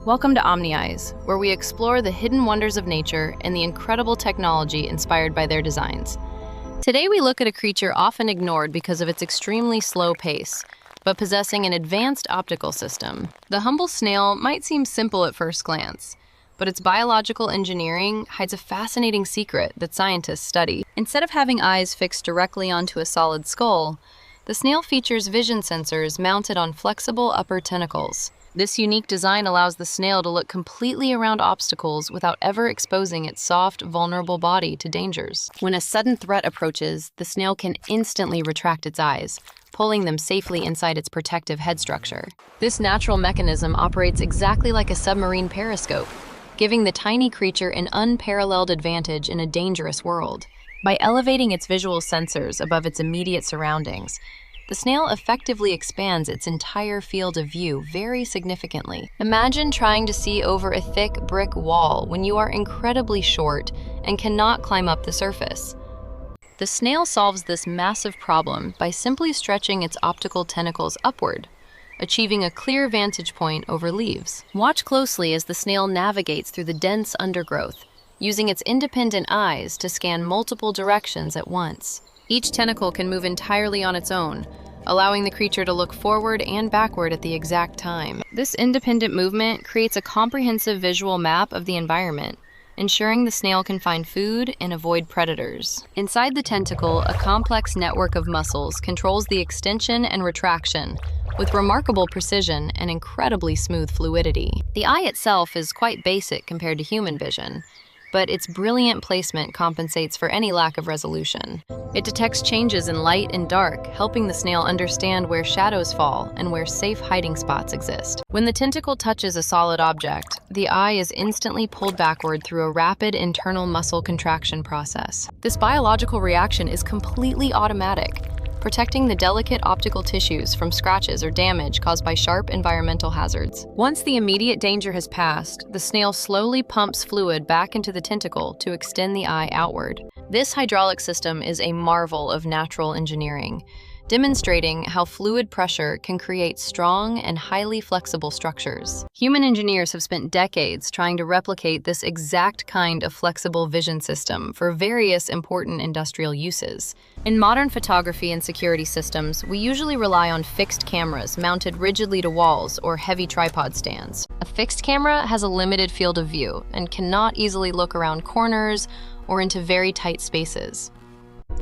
Welcome to Omni Eyes, where we explore the hidden wonders of nature and the incredible technology inspired by their designs. Today we look at a creature often ignored because of its extremely slow pace, but possessing an advanced optical system. The humble snail might seem simple at first glance, but its biological engineering hides a fascinating secret that scientists study. Instead of having eyes fixed directly onto a solid skull, the snail features vision sensors mounted on flexible upper tentacles. This unique design allows the snail to look completely around obstacles without ever exposing its soft, vulnerable body to dangers. When a sudden threat approaches, the snail can instantly retract its eyes, pulling them safely inside its protective head structure. This natural mechanism operates exactly like a submarine periscope, giving the tiny creature an unparalleled advantage in a dangerous world. By elevating its visual sensors above its immediate surroundings, the snail effectively expands its entire field of view very significantly. Imagine trying to see over a thick brick wall when you are incredibly short and cannot climb up the surface. The snail solves this massive problem by simply stretching its optical tentacles upward, achieving a clear vantage point over leaves. Watch closely as the snail navigates through the dense undergrowth, using its independent eyes to scan multiple directions at once. Each tentacle can move entirely on its own, allowing the creature to look forward and backward at the exact time. This independent movement creates a comprehensive visual map of the environment, ensuring the snail can find food and avoid predators. Inside the tentacle, a complex network of muscles controls the extension and retraction, with remarkable precision and incredibly smooth fluidity. The eye itself is quite basic compared to human vision, but its brilliant placement compensates for any lack of resolution. It detects changes in light and dark, helping the snail understand where shadows fall and where safe hiding spots exist. When the tentacle touches a solid object, the eye is instantly pulled backward through a rapid internal muscle contraction process. This biological reaction is completely automatic, protecting the delicate optical tissues from scratches or damage caused by sharp environmental hazards. Once the immediate danger has passed, the snail slowly pumps fluid back into the tentacle to extend the eye outward. This hydraulic system is a marvel of natural engineering, demonstrating how fluid pressure can create strong and highly flexible structures. Human engineers have spent decades trying to replicate this exact kind of flexible vision system for various important industrial uses. In modern photography and security systems, we usually rely on fixed cameras mounted rigidly to walls or heavy tripod stands. A fixed camera has a limited field of view and cannot easily look around corners or into very tight spaces.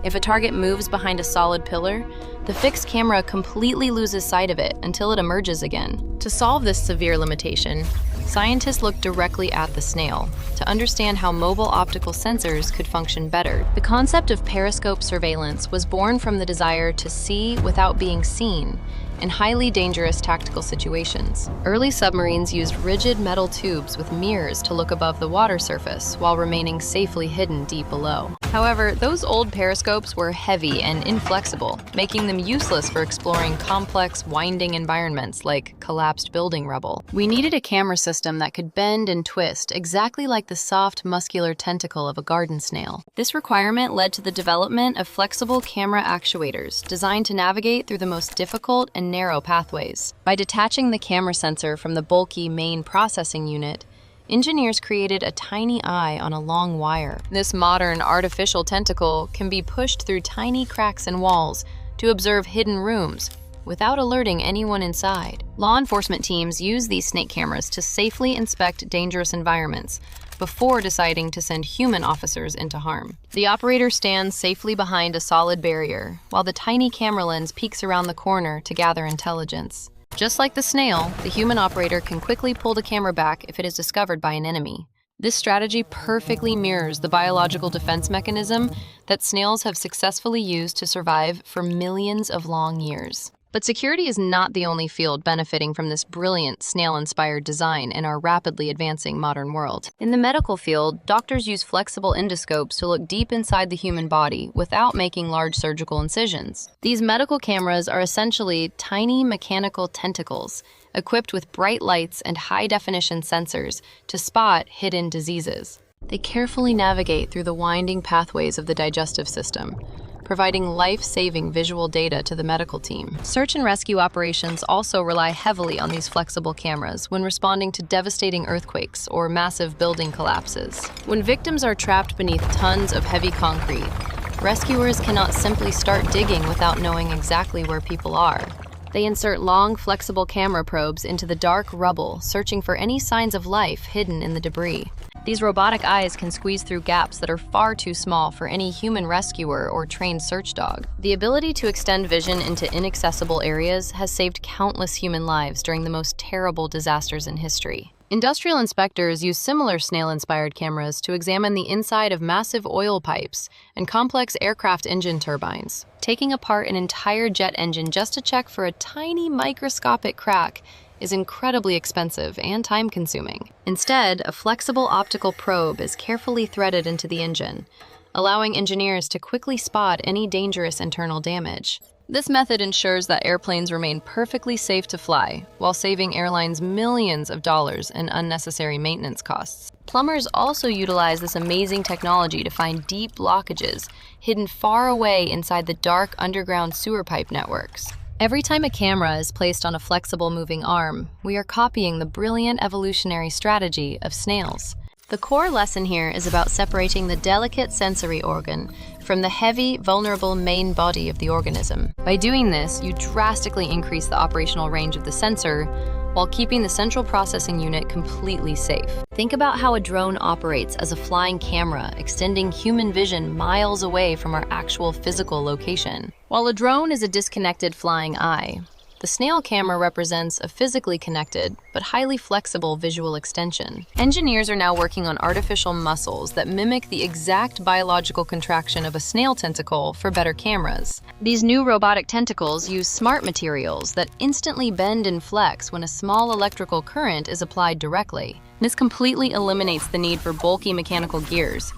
If a target moves behind a solid pillar, the fixed camera completely loses sight of it until it emerges again. To solve this severe limitation, scientists looked directly at the snail to understand how mobile optical sensors could function better. The concept of periscope surveillance was born from the desire to see without being seen in highly dangerous tactical situations. Early submarines used rigid metal tubes with mirrors to look above the water surface while remaining safely hidden deep below. However, those old periscopes were heavy and inflexible, making them useless for exploring complex, winding environments like collapsed building rubble. We needed a camera system that could bend and twist exactly like the soft, muscular tentacle of a garden snail. This requirement led to the development of flexible camera actuators designed to navigate through the most difficult and narrow pathways. By detaching the camera sensor from the bulky main processing unit, engineers created a tiny eye on a long wire. This modern artificial tentacle can be pushed through tiny cracks in walls to observe hidden rooms without alerting anyone inside. Law enforcement teams use these snake cameras to safely inspect dangerous environments before deciding to send human officers into harm. The operator stands safely behind a solid barrier, while the tiny camera lens peeks around the corner to gather intelligence. Just like the snail, the human operator can quickly pull the camera back if it is discovered by an enemy. This strategy perfectly mirrors the biological defense mechanism that snails have successfully used to survive for millions of long years. But security is not the only field benefiting from this brilliant snail-inspired design in our rapidly advancing modern world. In the medical field, doctors use flexible endoscopes to look deep inside the human body without making large surgical incisions. These medical cameras are essentially tiny mechanical tentacles equipped with bright lights and high-definition sensors to spot hidden diseases. They carefully navigate through the winding pathways of the digestive system, providing life-saving visual data to the medical team. Search and rescue operations also rely heavily on these flexible cameras when responding to devastating earthquakes or massive building collapses. When victims are trapped beneath tons of heavy concrete, rescuers cannot simply start digging without knowing exactly where people are. They insert long, flexible camera probes into the dark rubble, searching for any signs of life hidden in the debris. These robotic eyes can squeeze through gaps that are far too small for any human rescuer or trained search dog. The ability to extend vision into inaccessible areas has saved countless human lives during the most terrible disasters in history. Industrial inspectors use similar Snail-inspired cameras to examine the inside of massive oil pipes and complex aircraft engine turbines. Taking apart an entire jet engine just to check for a tiny microscopic crack is incredibly expensive and time-consuming. Instead, a flexible optical probe is carefully threaded into the engine, allowing engineers to quickly spot any dangerous internal damage. This method ensures that airplanes remain perfectly safe to fly, while saving airlines millions of dollars in unnecessary maintenance costs. Plumbers also utilize this amazing technology to find deep blockages hidden far away inside the dark underground sewer pipe networks. Every time a camera is placed on a flexible moving arm, we are copying the brilliant evolutionary strategy of snails. The core lesson here is about separating the delicate sensory organ from the heavy, vulnerable main body of the organism. By doing this, you drastically increase the operational range of the sensor while keeping the central processing unit completely safe. Think about how a drone operates as a flying camera, extending human vision miles away from our actual physical location. While a drone is a disconnected flying eye, the snail camera represents a physically connected, but highly flexible visual extension. Engineers are now working on artificial muscles that mimic the exact biological contraction of a snail tentacle for better cameras. These new robotic tentacles use smart materials that instantly bend and flex when a small electrical current is applied directly. This completely eliminates the need for bulky mechanical gears,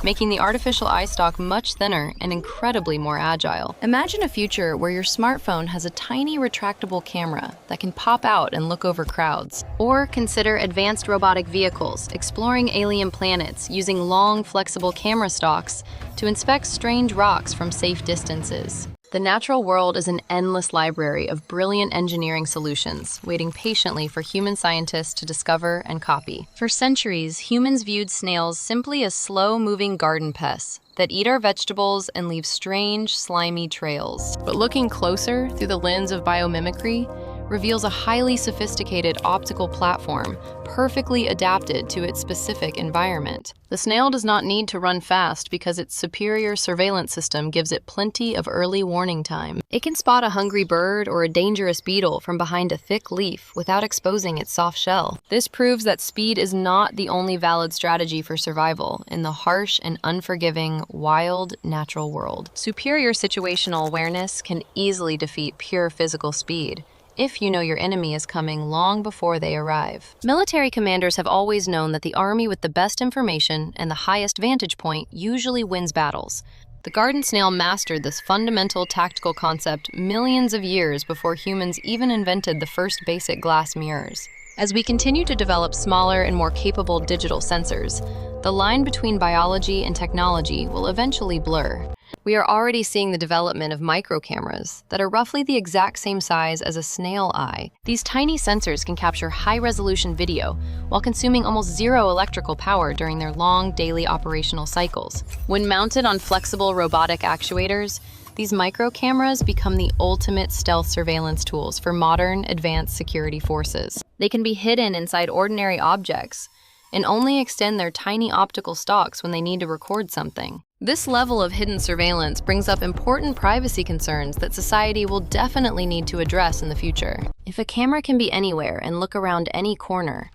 making the artificial eye stalk much thinner and incredibly more agile. Imagine a future where your smartphone has a tiny retractable camera that can pop out and look over crowds. Or consider advanced robotic vehicles exploring alien planets using long, flexible camera stalks to inspect strange rocks from safe distances. The natural world is an endless library of brilliant engineering solutions, waiting patiently for human scientists to discover and copy. For centuries, humans viewed snails simply as slow-moving garden pests that eat our vegetables and leave strange, slimy trails. But looking closer through the lens of biomimicry reveals a highly sophisticated optical platform perfectly adapted to its specific environment. The snail does not need to run fast because its superior surveillance system gives it plenty of early warning time. It can spot a hungry bird or a dangerous beetle from behind a thick leaf without exposing its soft shell. This proves that speed is not the only valid strategy for survival in the harsh and unforgiving, wild, natural world. Superior situational awareness can easily defeat pure physical speed, if you know your enemy is coming long before they arrive. Military commanders have always known that the army with the best information and the highest vantage point usually wins battles. The garden snail mastered this fundamental tactical concept millions of years before humans even invented the first basic glass mirrors. As we continue to develop smaller and more capable digital sensors, the line between biology and technology will eventually blur. We are already seeing the development of microcameras that are roughly the exact same size as a snail eye. These tiny sensors can capture high-resolution video while consuming almost zero electrical power during their long daily operational cycles. When mounted on flexible robotic actuators, these microcameras become the ultimate stealth surveillance tools for modern, advanced security forces. They can be hidden inside ordinary objects and only extend their tiny optical stalks when they need to record something. This level of hidden surveillance brings up important privacy concerns that society will definitely need to address in the future. If a camera can be anywhere and look around any corner,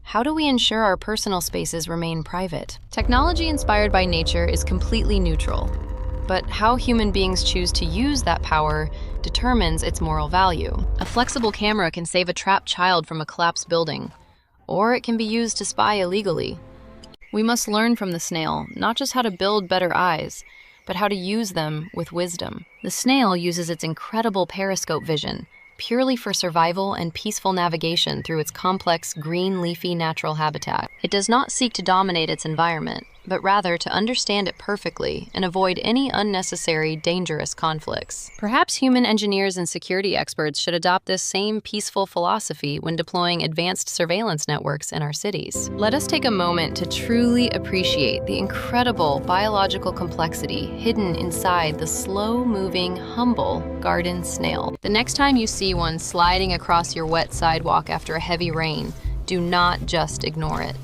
how do we ensure our personal spaces remain private? Technology inspired by nature is completely neutral, but how human beings choose to use that power determines its moral value. A flexible camera can save a trapped child from a collapsed building, or it can be used to spy illegally. We must learn from the snail, not just how to build better eyes, but how to use them with wisdom. The snail uses its incredible periscope vision purely for survival and peaceful navigation through its complex green leafy natural habitat. It does not seek to dominate its environment, but rather to understand it perfectly and avoid any unnecessary, dangerous conflicts. Perhaps human engineers and security experts should adopt this same peaceful philosophy when deploying advanced surveillance networks in our cities. Let us take a moment to truly appreciate the incredible biological complexity hidden inside the slow-moving, humble garden snail. The next time you see one sliding across your wet sidewalk after a heavy rain, do not just ignore it.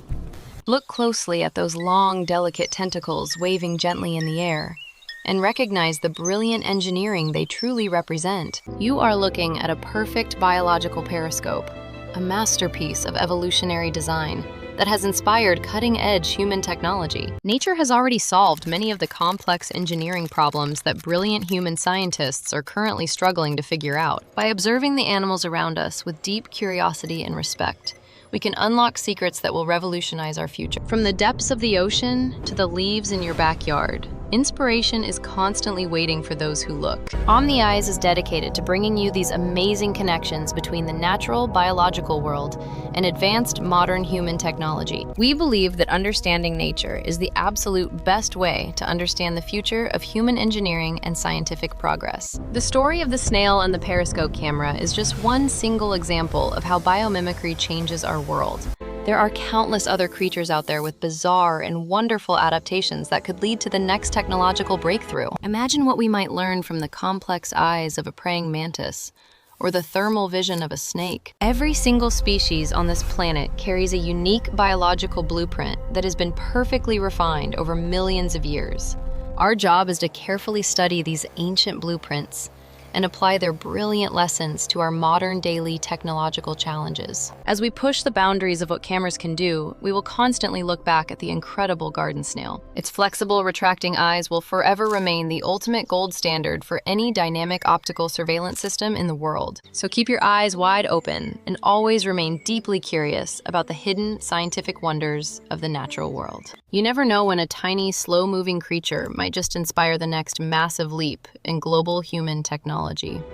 Look closely at those long, delicate tentacles waving gently in the air, and recognize the brilliant engineering they truly represent. You are looking at a perfect biological periscope, a masterpiece of evolutionary design that has inspired cutting-edge human technology. Nature has already solved many of the complex engineering problems that brilliant human scientists are currently struggling to figure out. By observing the animals around us with deep curiosity and respect, we can unlock secrets that will revolutionize our future. From the depths of the ocean to the leaves in your backyard, inspiration is constantly waiting for those who look. Omni Eyes is dedicated to bringing you these amazing connections between the natural biological world and advanced modern human technology. We believe that understanding nature is the absolute best way to understand the future of human engineering and scientific progress. The story of the snail and the periscope camera is just one single example of how biomimicry changes our world. There are countless other creatures out there with bizarre and wonderful adaptations that could lead to the next technological breakthrough. Imagine what we might learn from the complex eyes of a praying mantis or the thermal vision of a snake. Every single species on this planet carries a unique biological blueprint that has been perfectly refined over millions of years. Our job is to carefully study these ancient blueprints and apply their brilliant lessons to our modern daily technological challenges. As we push the boundaries of what cameras can do, we will constantly look back at the incredible garden snail. Its flexible, retracting eyes will forever remain the ultimate gold standard for any dynamic optical surveillance system in the world. So keep your eyes wide open and always remain deeply curious about the hidden scientific wonders of the natural world. You never know when a tiny, slow-moving creature might just inspire the next massive leap in global human technology.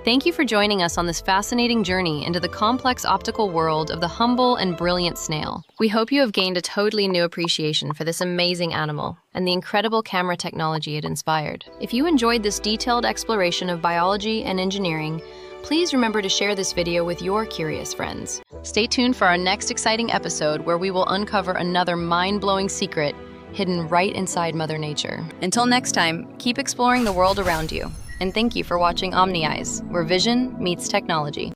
Thank you for joining us on this fascinating journey into the complex optical world of the humble and brilliant snail. We hope you have gained a totally new appreciation for this amazing animal and the incredible camera technology it inspired. If you enjoyed this detailed exploration of biology and engineering, please remember to share this video with your curious friends. Stay tuned for our next exciting episode where we will uncover another mind-blowing secret hidden right inside Mother Nature. Until next time, keep exploring the world around you. And thank you for watching Omni Eyes, where vision meets technology.